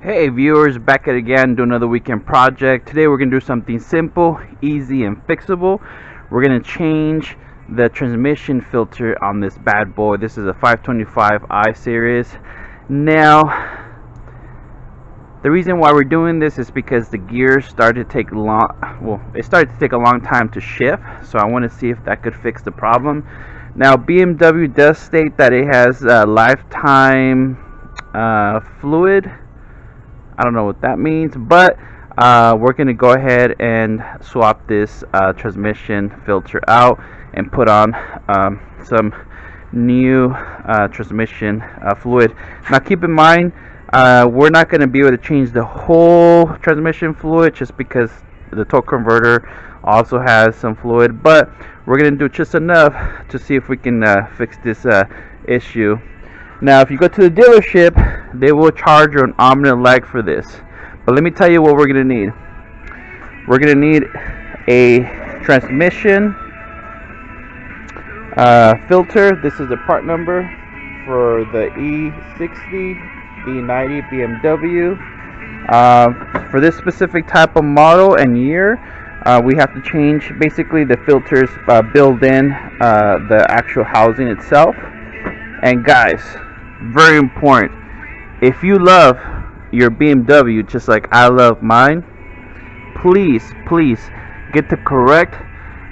Hey viewers, back at it again, do another weekend project. Today we're going to do something simple, easy, and fixable. We're going to change the transmission filter on this bad boy. This is a 525i series. Now, the reason why we're doing this is because the gears started to take a long time to shift. So I want to see if that could fix the problem. Now, BMW does state that it has lifetime fluid. I don't know what that means, but we're going to go ahead and swap this transmission filter out and put on some new transmission fluid. Now keep in mind, we're not going to be able to change the whole transmission fluid just because the torque converter also has some fluid, but we're going to do just enough to see if we can fix this issue. Now, if you go to the dealership, they will charge you an arm and a leg for this. But let me tell you what we're going to need. We're going to need a transmission filter. This is the part number for the E60, E90 BMW. For this specific type of model and year, we have to change basically the filters built in the actual housing itself. And guys, very important, if you love your BMW just like I love mine, please get the correct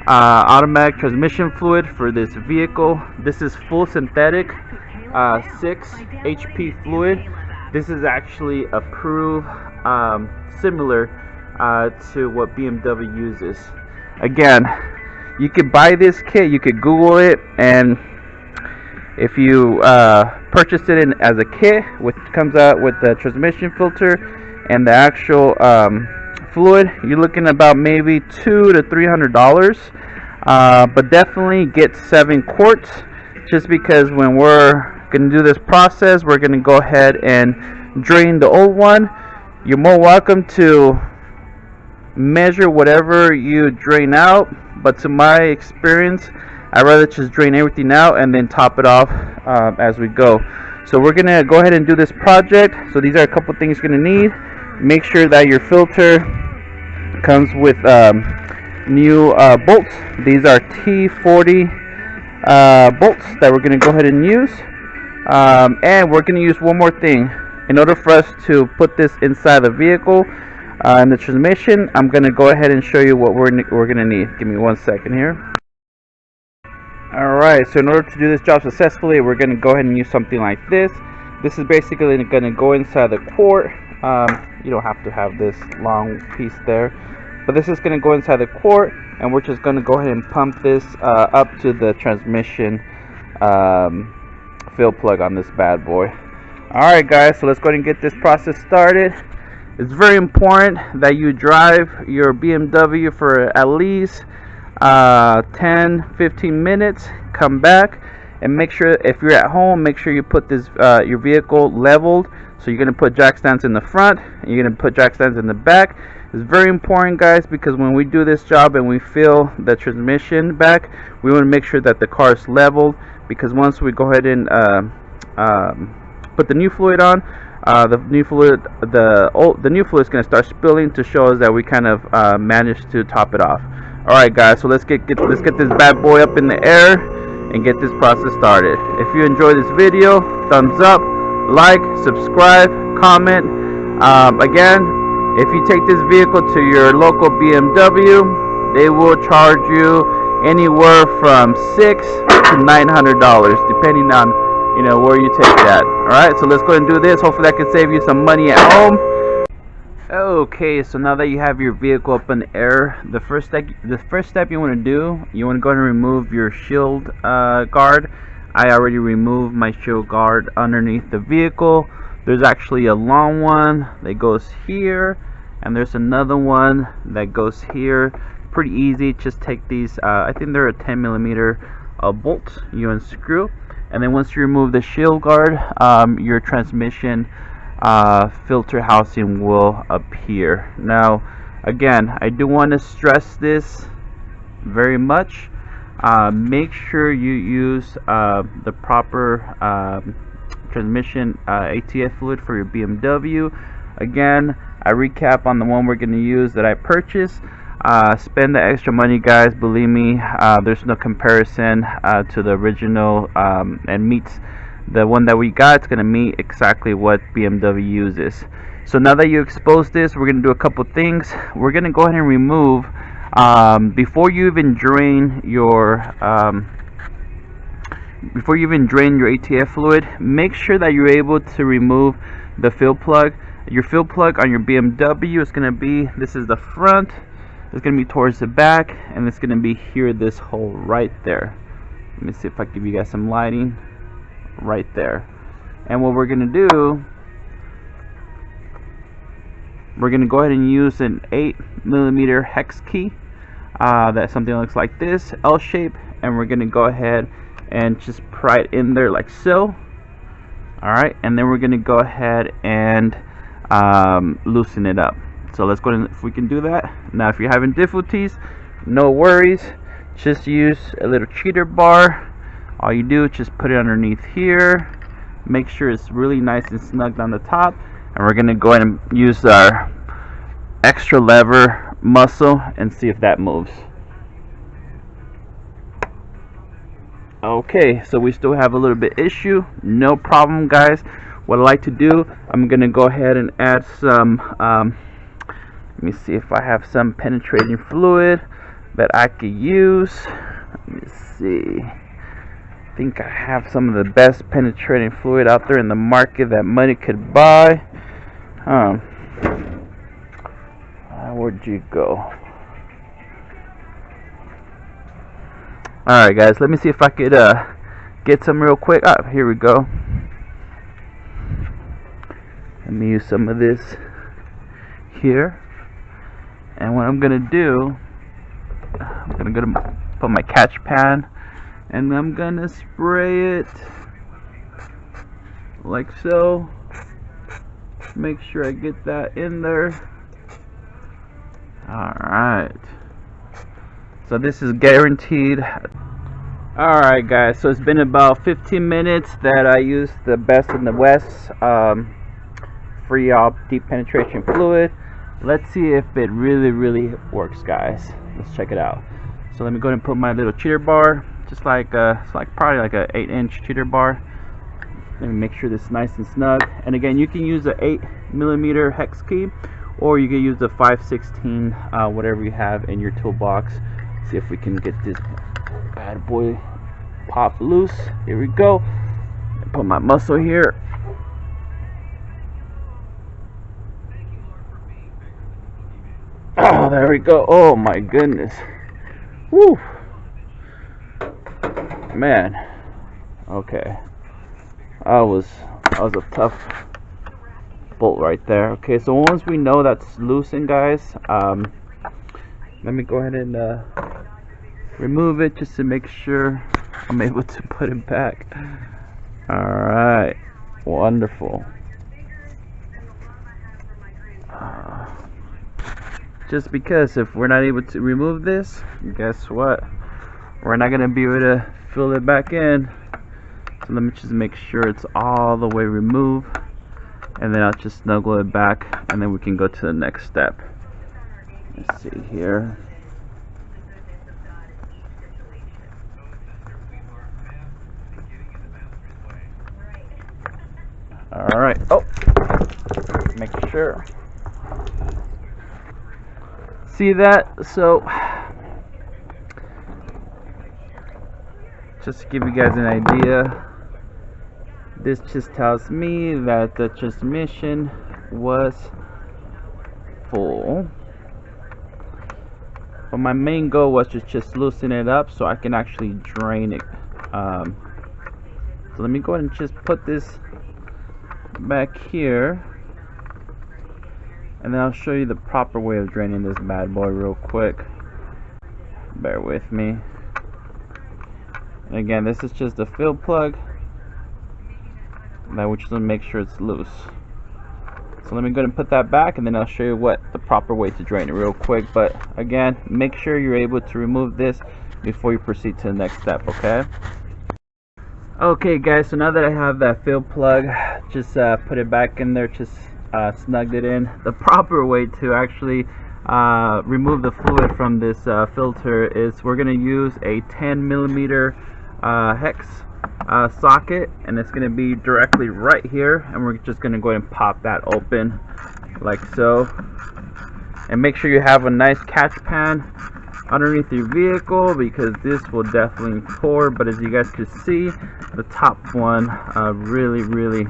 automatic transmission fluid for this vehicle. This is full synthetic 6 HP fluid. This is actually approved, similar to what BMW uses. Again, you could buy this kit, you could Google it, and if you purchase it in as a kit, which comes out with the transmission filter and the actual fluid, you're looking about maybe $200 to $300. But definitely get 7 quarts, just because when we're going to do this process, we're going to go ahead and drain the old one. You're more welcome to measure whatever you drain out, but to my experience, I'd rather just drain everything out and then top it off as we go. So we're going to go ahead and do this project. So these are a couple things you're going to need. Make sure that your filter comes with new bolts. These are T40 bolts that we're going to go ahead and use. And we're going to use one more thing. In order for us to put this inside the vehicle and the transmission, I'm going to go ahead and show you what we're going to need. Give me 1 second here. Alright, so in order to do this job successfully, we're going to go ahead and use something like this. This is basically going to go inside the quart. You don't have to have this long piece there, but this is going to go inside the quart, and we're just going to go ahead and pump this up to the transmission fill plug on this bad boy. Alright guys, so let's go ahead and get this process started. It's very important that you drive your BMW for at least 10-15 minutes, come back, and make sure, if you're at home, make sure you put this your vehicle leveled. So you're going to put jack stands in the front and you're going to put jack stands in the back. It's very important, guys, because when we do this job and we fill the transmission back, we want to make sure that the car is leveled, because once we go ahead and put the new fluid on, the new fluid is going to start spilling to show us that we kind of managed to top it off. Alright guys, so let's get this bad boy up in the air and get this process started. If you enjoyed this video, thumbs up, like, subscribe, comment. Again, if you take this vehicle to your local BMW, they will charge you anywhere from $600 to $900, depending on where you take that. Alright, so let's go ahead and do this. Hopefully that can save you some money at home. Okay, so now that you have your vehicle up in the air, the first step you want to do, you want to go ahead and remove your shield guard. I already removed my shield guard underneath the vehicle. There's actually a long one that goes here, and there's another one that goes here. Pretty easy. Just take these, I think they're a 10mm bolts you unscrew, and then once you remove the shield guard, your transmission filter housing will appear. Now again, I do want to stress this very much. Make sure you use the proper transmission ATF fluid for your BMW. Again, I recap on the one we're going to use that I purchased. Spend the extra money, guys. Believe me, there's no comparison to the original, and meets the one that we got. It's going to meet exactly what BMW uses. So now that you expose this, we're going to do a couple things. We're going to go ahead and remove, before you even drain your ATF fluid, make sure that you're able to remove the fill plug. Your fill plug on your BMW is going to be, this is the front, it's going to be towards the back, and it's going to be here, this hole right there. Let me see if I can give you guys some lighting. Right there. And what we're going to do, we're going to go ahead and use an 8mm hex key. That something looks like this, L shape, and we're going to go ahead and just pry it in there like so. Alright, and then we're going to go ahead and loosen it up. So let's go ahead, if we can do that. Now if you're having difficulties, no worries, just use a little cheater bar. All you do is just put it underneath here, make sure it's really nice and snug on the top, and we're going to go ahead and use our extra lever muscle and see if that moves. Okay, so we still have a little bit issue. No problem, guys. What I like to do, I'm going to go ahead and add some let me see if I have some penetrating fluid that I could use. Let me see. I think I have some of the best penetrating fluid out there in the market that money could buy. Where'd you go? Alright guys, let me see if I could get some real quick. Here we go. Let me use some of this here. And what I'm gonna do, I'm gonna put my catch pan, and I'm gonna spray it like so. Make sure I get that in there. Alright, so this is guaranteed. Alright guys, so it's been about 15 minutes that I used the Best in the West free op deep penetration fluid. Let's see if it really works, guys. Let's check it out. So let me go ahead and put my little cheater bar, just like it's like probably like a 8-inch cheater bar. Let me make sure this is nice and snug. And again, you can use the 8mm hex key, or you can use the 5/16, whatever you have in your toolbox. See if we can get this bad boy pop loose. Here we go. Put my muscle here. Oh, there we go. Oh my goodness. Woo. Man. Okay. That was a tough bolt right there. Okay, so once we know that's loosened, guys, let me go ahead and remove it just to make sure I'm able to put it back. Alright. Wonderful. Just because if we're not able to remove this, guess what? We're not going to be able to fill it back in. So let me just make sure it's all the way removed, and then I'll just snuggle it back, and then we can go to the next step. Let's see here. Alright, oh, make sure. See that? So, just to give you guys an idea, this just tells me that the transmission was full. But my main goal was to just loosen it up so I can actually drain it. So let me go ahead and just put this back here, and then I'll show you the proper way of draining this bad boy real quick. Bear with me. And again, this is just a fill plug that we just want to make sure it's loose. So let me go ahead and put that back, and then I'll show you what the proper way to drain it real quick. But again, make sure you're able to remove this before you proceed to the next step, okay? Okay guys, so now that I have that fill plug, just put it back in there just snugged it in. The proper way to actually remove the fluid from this filter is we're going to use a 10 millimeter hex socket, and it's going to be directly right here, and we're just going to go ahead and pop that open like so. And make sure you have a nice catch pan underneath your vehicle, because this will definitely pour. But as you guys can see, the top one really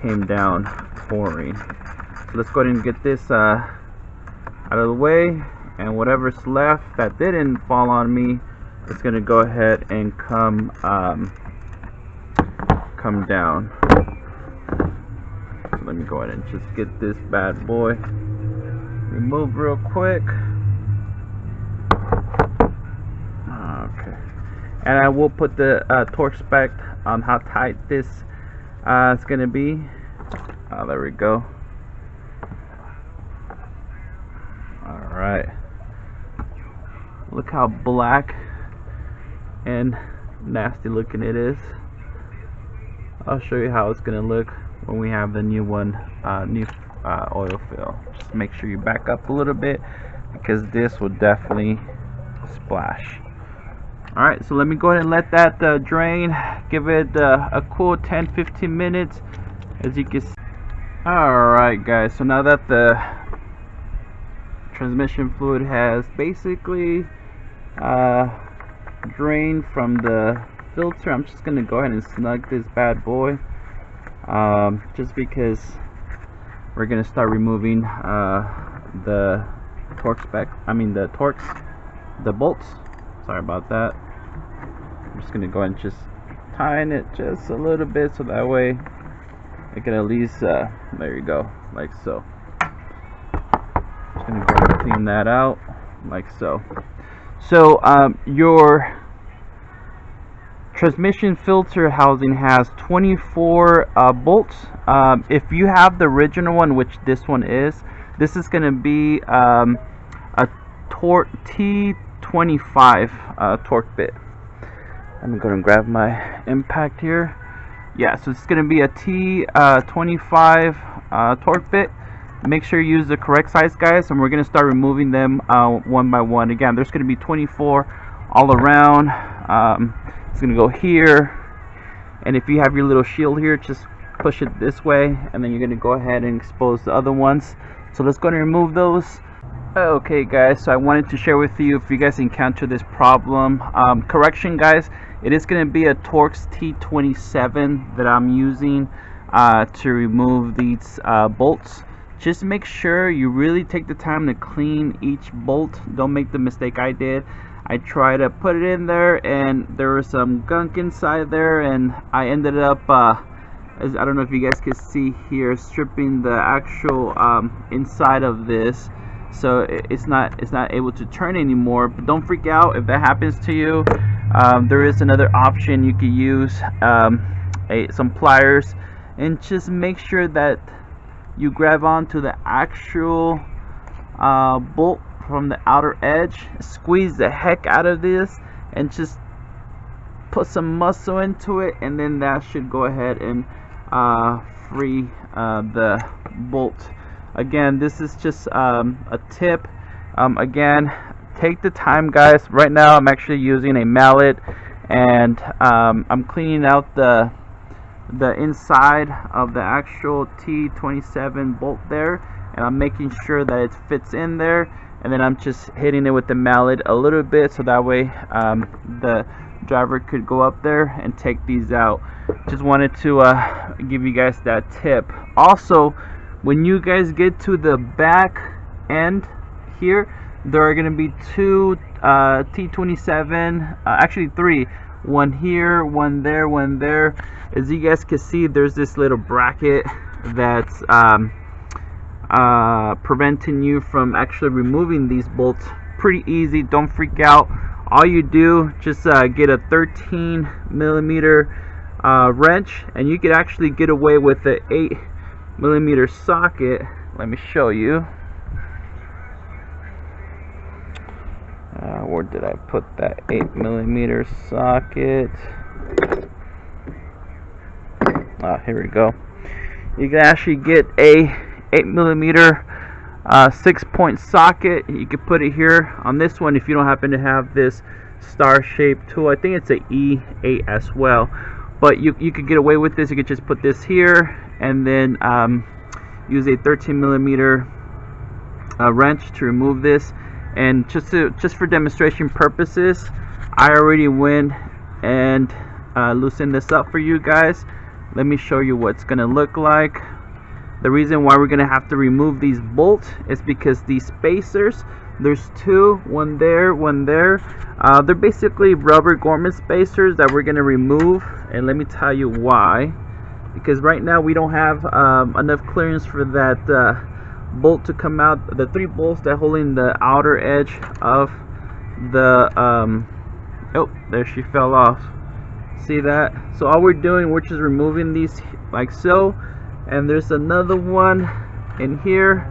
came down pouring. So let's go ahead and get this out of the way, and whatever's left that didn't fall on me, it's gonna go ahead and come down. So let me go ahead and just get this bad boy removed real quick. Okay, and I will put the torque spec on how tight this is gonna be. There we go. Alright, look how black and nasty looking it is. I'll show you how it's gonna look when we have the new one, new oil fill. Just make sure you back up a little bit, because this will definitely splash. Alright, so let me go ahead and let that drain. Give it a cool 10-15 minutes, as you can see. Alright guys, so now that the transmission fluid has basically drained from the filter, I'm just gonna go ahead and snug this bad boy, just because we're gonna start removing the torque spec, the bolts. Sorry about that. I'm just gonna go ahead and just tighten it just a little bit, so that way I can at least there you go, like so. Just gonna go ahead and clean that out like so. So your transmission filter housing has 24 bolts. If you have the original one, which this one is, this is going to be a torque T25 torque bit. Let me go and grab my impact here. Yeah, so it's going to be a T25 torque bit. Make sure you use the correct size, guys, and we're going to start removing them one by one. Again, there's going to be 24 all around. It's going to go here, and if you have your little shield here, just push it this way, and then you're going to go ahead and expose the other ones. So let's go ahead and remove those. Okay guys, so I wanted to share with you, if you guys encounter this problem, correction guys, it is going to be a Torx T27 that I'm using to remove these bolts. Just make sure you really take the time to clean each bolt. Don't make the mistake I did. I tried to put it in there, and there was some gunk inside there, and I ended up as I don't know if you guys can see here, stripping the actual inside of this, so it's not able to turn anymore. But don't freak out if that happens to you. There is another option. You could use some pliers, and just make sure that you grab onto the actual bolt from the outer edge, squeeze the heck out of this, and just put some muscle into it, and then that should go ahead and free the bolt. Again, this is just a tip. Again, take the time, guys. Right now I'm actually using a mallet, and I'm cleaning out the inside of the actual T27 bolt there, and I'm making sure that it fits in there, and then I'm just hitting it with the mallet a little bit, so that way the driver could go up there and take these out. Just wanted to give you guys that tip. Also, when you guys get to the back end here, there are going to be two T27, actually three, one here, one there, one there. As you guys can see, there's this little bracket that's preventing you from actually removing these bolts. Pretty easy, don't freak out. All you do, just get a 13 millimeter wrench, and you could actually get away with the 8 millimeter socket. Let me show you. Where did I put that 8 millimeter socket? Here we go. You can actually get a 8mm 6-point socket. You can put it here on this one if you don't happen to have this star shaped tool. I think it's a E8 as well, but you could get away with this. You could just put this here and then use a 13mm wrench to remove this. And just for demonstration purposes, I already went and loosened this up for you guys. Let me show you what it's gonna look like. The reason why we're gonna have to remove these bolts is because these spacers, there's two, one there, one there. They're basically rubber gorman spacers that we're gonna remove, and let me tell you why. Because right now we don't have enough clearance for that bolt to come out. The 3 bolts that hold in the outer edge of the oh, there she fell off. See that? So all we're doing, we're just removing these like so. And there's another one in here.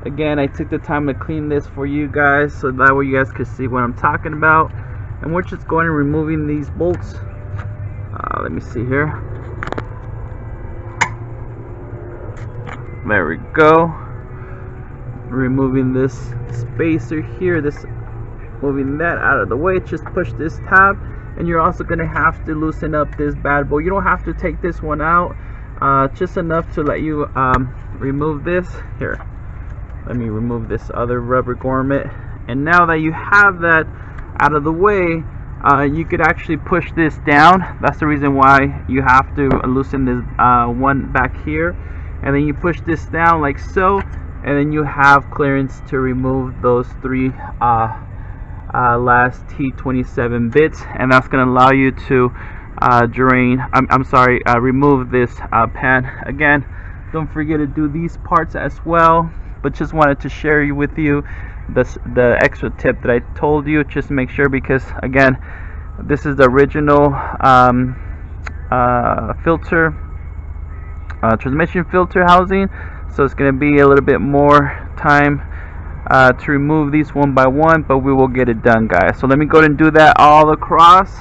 Again, I took the time to clean this for you guys so that way you guys could see what I'm talking about. And we're just going and removing these bolts. Let me see here. There we go. Removing this spacer here, moving that out of the way. Just push this tab, and you're also going to have to loosen up this bad boy. You don't have to take this one out, just enough to let you remove this. Here, let me remove this other rubber grommet. And now that you have that out of the way, you could actually push this down. That's the reason why you have to loosen this one back here, and then you push this down like so, and then you have clearance to remove those 3 last T27 bits, and that's going to allow you to remove this pan. Again, don't forget to do these parts as well, but just wanted to share with you the extra tip that I told you. Just make sure, because again, this is the original filter, transmission filter housing, so it's going to be a little bit more time to remove these one by one, but we will get it done, guys. So let me go ahead and do that all across,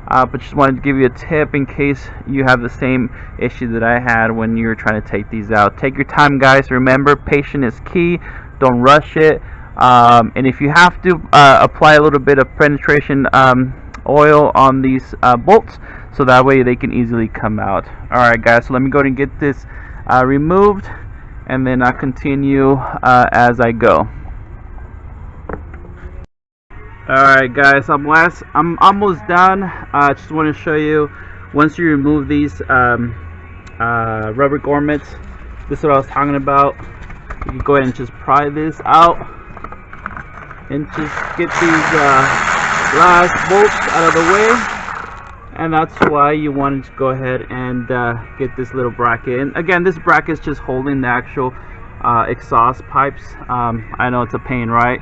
but just wanted to give you a tip in case you have the same issue that I had when you were trying to take these out. Take your time, guys. Remember, patience is key. Don't rush it. And if you have to apply a little bit of penetration oil on these bolts, so that way they can easily come out. Alright guys, so let me go ahead and get this removed, and then I'll continue as I go. Alright guys, I'm almost done. I just want to show you, once you remove these rubber grommets, this is what I was talking about. You can go ahead and just pry this out and just get these last bolts out of the way. And that's why you wanted to go ahead and get this little bracket. And again, this bracket is just holding the actual exhaust pipes. I know it's a pain, right?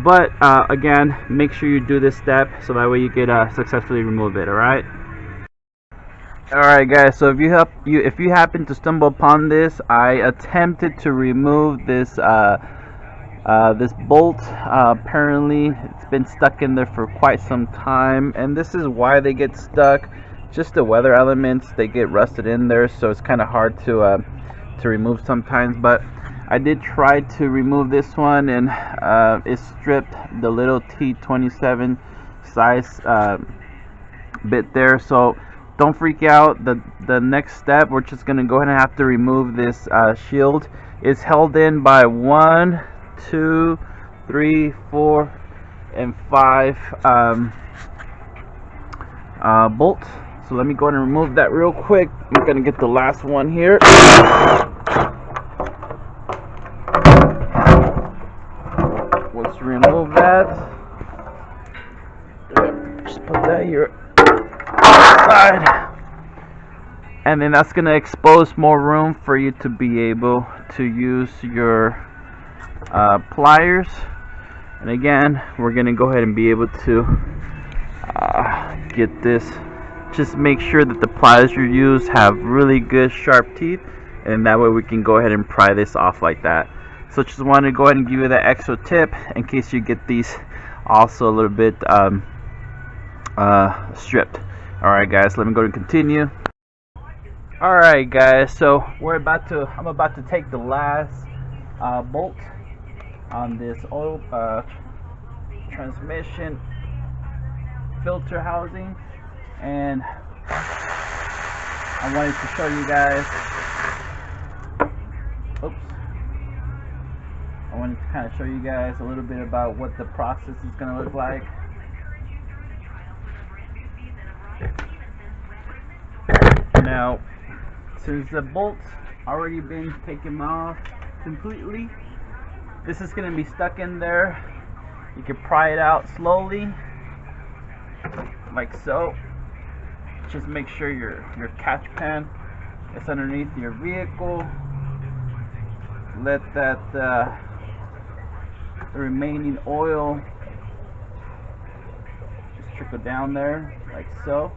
But again, make sure you do this step so that way you get successfully remove it. All right. Alright guys, so if you happen to stumble upon this, I attempted to remove this this bolt. Apparently it's been stuck in there for quite some time, and this is why they get stuck. Just the weather elements, they get rusted in there, so it's kind of hard to remove sometimes. But I did try to remove this one, and it stripped the little T27 size bit there. So don't freak out. The next step, we're just gonna go ahead and have to remove this shield. It's held in by 1, 2, 3, 4, and 5 bolts. So let me go ahead and remove that real quick. I'm gonna get the last one here. Let's remove that. Just put that here side, and then that's gonna expose more room for you to be able to use your pliers. And again, we're gonna go ahead and be able to get this. Just make sure that the pliers you use have really good sharp teeth, and that way we can go ahead and pry this off like that. So just wanted to go ahead and give you that extra tip in case you get these also a little bit stripped. Alright guys, let me go and continue. Alright guys, so I'm about to take the last bolt on this oil transmission filter housing, and I wanted to show you guys, I wanted to kind of show you guys a little bit about what the process is going to look like. Now, since the bolt's already been taken off completely, this is going to be stuck in there. You can pry it out slowly, like so. Just make sure your catch pan is underneath your vehicle. Let that the remaining oil just trickle down there, like so.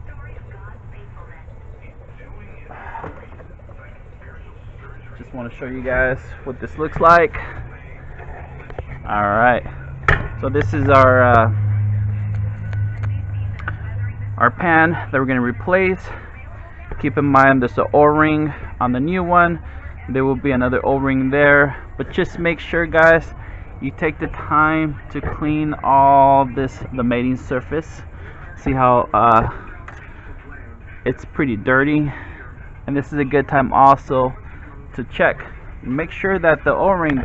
Just want to show you guys what this looks like. Alright, so this is our pan that we're going to replace. Keep in mind there's an O-ring on the new one. There will be another O-ring there, but just make sure, guys, you take the time to clean all the mating surface. See how it's pretty dirty, and this is a good time also to check, make sure that the O-ring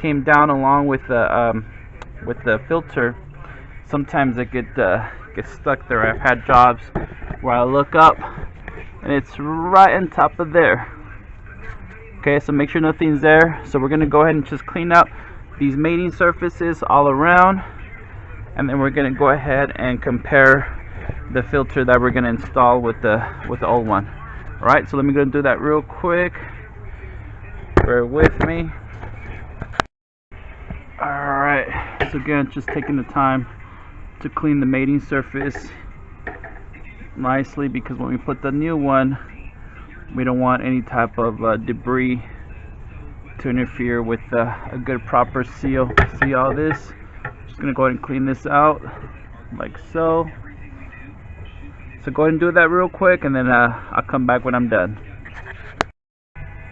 came down along with the filter. Sometimes it gets stuck there. I've had jobs where I look up and it's right on top of there. Okay, so make sure nothing's there. So we're gonna go ahead and just clean up these mating surfaces all around, and then we're gonna go ahead and compare the filter that we're gonna install with the old one. All right, so let me go and do that real quick. Bear with me. Alright, so again, just taking the time to clean the mating surface nicely, because when we put the new one, we don't want any type of debris to interfere with a good proper seal. See all this? Just gonna go ahead and clean this out like so. So go ahead and do that real quick, and then I'll come back when I'm done.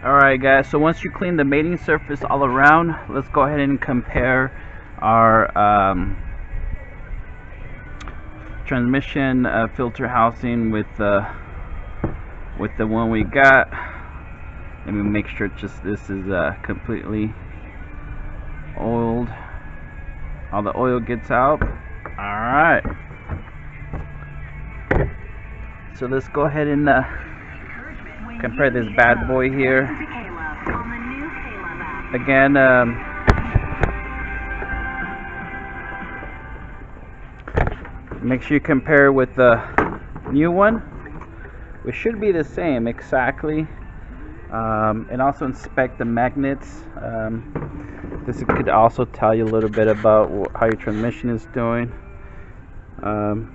Alright guys, so once you clean the mating surface all around, let's go ahead and compare our transmission filter housing with the one we got. Let me make sure just this is completely oiled. All the oil gets out. Alright, so let's go ahead and compare this bad boy here. Again, make sure you compare with the new one, which should be the same exactly, and also inspect the magnets. This could also tell you a little bit about how your transmission is doing.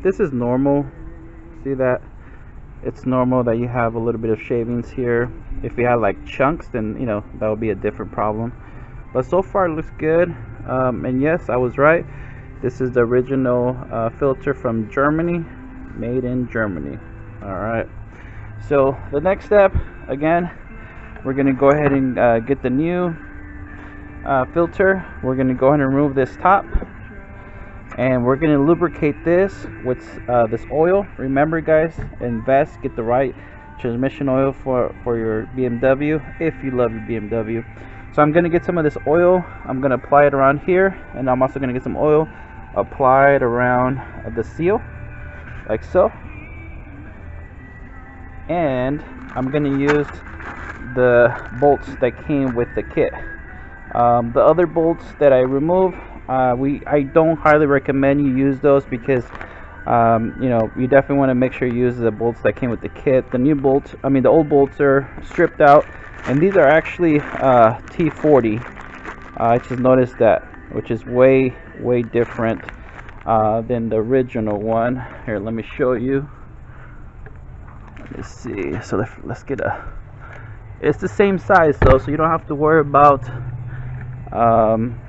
This is normal. See that? It's normal that you have a little bit of shavings here. If you had like chunks, then you know that would be a different problem. But so far it looks good. And yes, I was right. This is the original filter from Germany, made in Germany. Alright, so the next step, again, we're gonna go ahead and get the new filter. We're gonna go ahead and remove this top, and we're going to lubricate this with this oil. Remember guys, invest, get the right transmission oil for your BMW if you love your BMW. So I'm going to get some of this oil, I'm going to apply it around here, and I'm also going to get some oil applied around the seal, like so. And I'm going to use the bolts that came with the kit. The other bolts that I removed, I don't highly recommend you use those, because you know, you definitely want to make sure you use the bolts that came with the kit. The new bolts, I mean the old bolts, are stripped out, and these are actually T40. I just noticed that, which is way different than the original one. Here, let me show you. Let me see. So let's get it's the same size though, so you don't have to worry about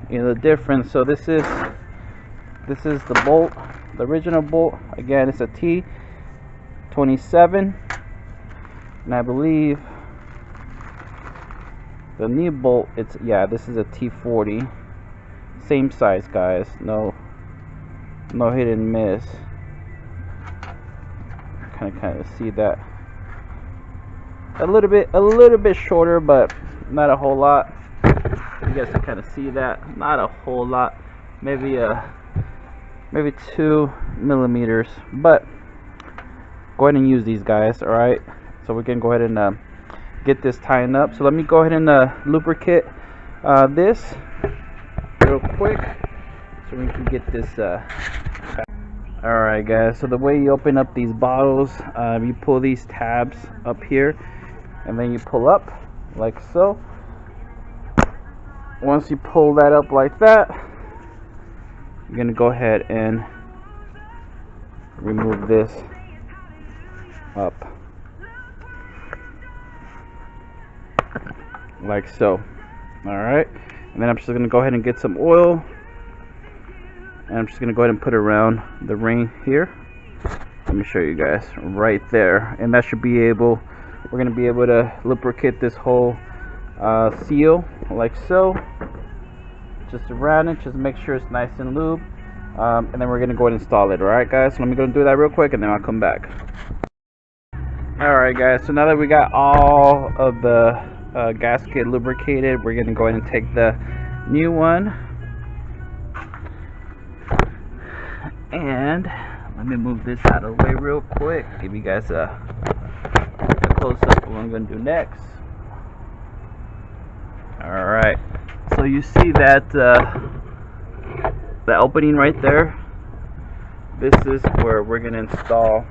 you know, the difference. So this is the bolt, the original bolt. Again, it's a T27. And I believe the new bolt, it's, yeah, this is a T40, same size, guys. No hit and miss. Kind of see that a little bit shorter, but not a whole lot. You guys can kind of see that, not a whole lot, maybe 2 millimeters, but go ahead and use these, guys. All right, so we can go ahead and get this tying up. So let me go ahead and lubricate this real quick so we can get this alright, guys, so the way you open up these bottles, you pull these tabs up here and then you pull up like so. Once you pull that up like that, you're gonna go ahead and remove this up like so. Alright, and then I'm just gonna go ahead and get some oil, and I'm just gonna go ahead and put it around the ring here. Let me show you guys right there, and that should be able, we're gonna be able to lubricate this whole seal like so, just around it, just make sure it's nice and lube, and then we're gonna go ahead and install it. Alright, guys, so let me go and do that real quick and then I'll come back. Alright, guys, so now that we got all of the gasket lubricated, we're gonna go ahead and take the new one, and let me move this out of the way real quick, give you guys a close up of what I'm gonna do next. Alright, so you see that the opening right there, this is where we're gonna install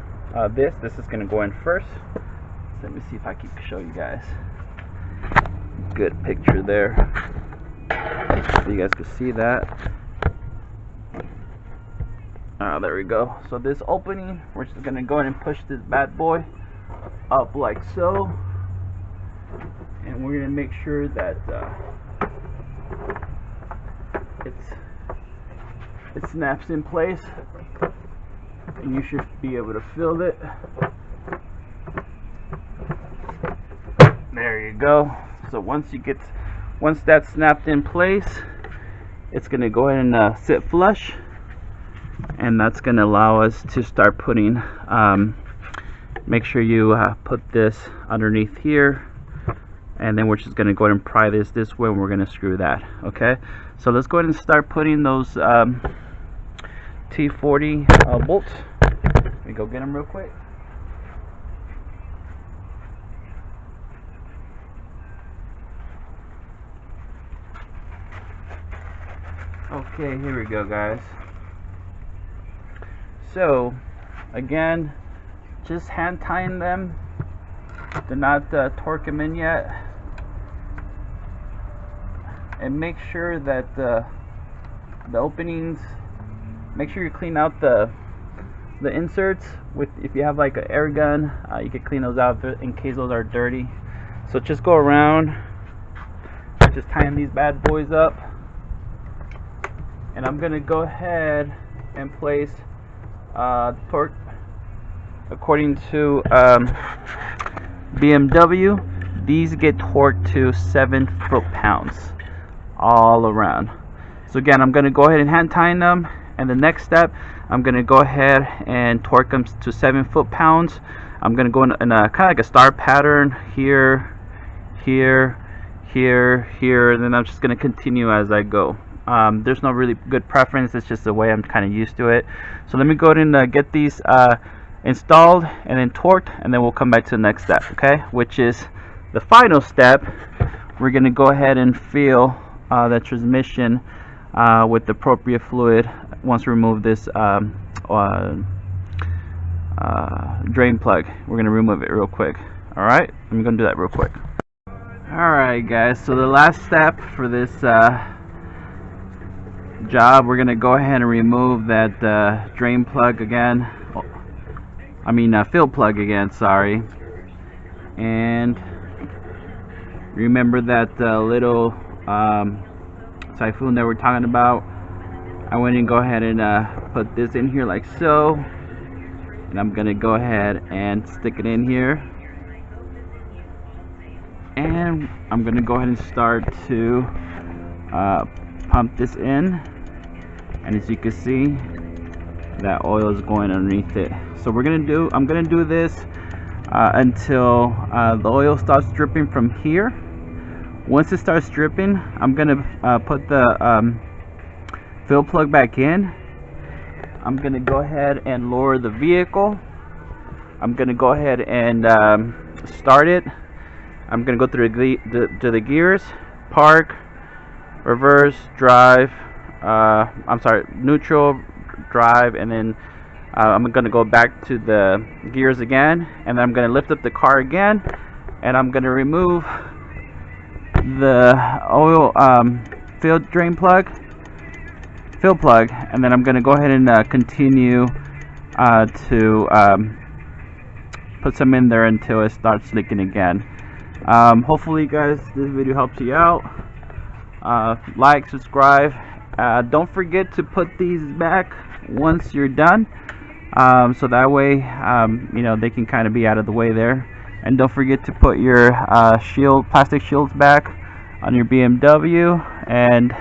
this is gonna go in first. So let me see if I can show you guys. Good picture there, so you guys can see that. There we go. So this opening, we're just gonna go ahead and push this bad boy up like so, and we're gonna make sure that it snaps in place, and you should be able to feel it. There you go. So once that's snapped in place, it's gonna go ahead and sit flush, and that's gonna allow us to start putting make sure you put this underneath here, and then we're just gonna go ahead and pry this way, and we're gonna screw that. Okay, so let's go ahead and start putting those T40 bolts. Let me go get them real quick. Okay, here we go, guys. So again, just hand tying them, do not torque them in yet, and make sure that the openings, make sure you clean out the inserts with, if you have like an air gun, you can clean those out in case those are dirty. So just go around, just tying these bad boys up, and I'm gonna go ahead and place torque according to BMW. These get torqued to 7 foot-pounds all around. So again, I'm gonna go ahead and hand tying them, and the next step, I'm gonna go ahead and torque them to 7 foot-pounds. I'm gonna go in a kind of like a star pattern here, here, here, here, and then I'm just gonna continue as I go. There's no really good preference, it's just the way I'm kind of used to it. So let me go ahead and get these installed and then torqued, and then we'll come back to the next step, okay, which is the final step. We're going to go ahead and fill the transmission with the appropriate fluid once we remove this drain plug. We're going to remove it real quick. Alright, I'm going to do that real quick. Alright, guys, so the last step for this job, we're going to go ahead and remove that drain plug again. Fill plug again, sorry. And remember that little typhoon that we're talking about? I went and go ahead and put this in here like so, and I'm gonna go ahead and stick it in here And I'm gonna go ahead and start to pump this in, and as you can see, that oil is going underneath it. So I'm gonna do this until the oil starts dripping from here. Once it starts dripping, I'm gonna put the fill plug back in. I'm gonna go ahead and lower the vehicle. I'm gonna go ahead and start it. I'm gonna go through the gears: park, reverse, drive. Neutral, drive, and then I'm gonna go back to the gears again, and then I'm gonna lift up the car again, and I'm gonna remove the oil fill plug, and then I'm gonna go ahead and continue to put some in there until it starts leaking again. Hopefully guys, this video helps you out. Like, subscribe. Don't forget to put these back once you're done, so that way you know, they can kind of be out of the way there. And don't forget to put your plastic shields back on your BMW, and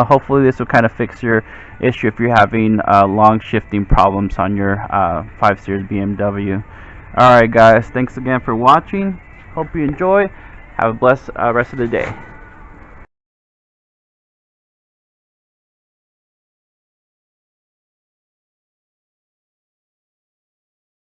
hopefully this will kind of fix your issue if you're having long shifting problems on your 5 Series BMW. Alright guys, thanks again for watching. Hope you enjoy. Have a blessed rest of the day.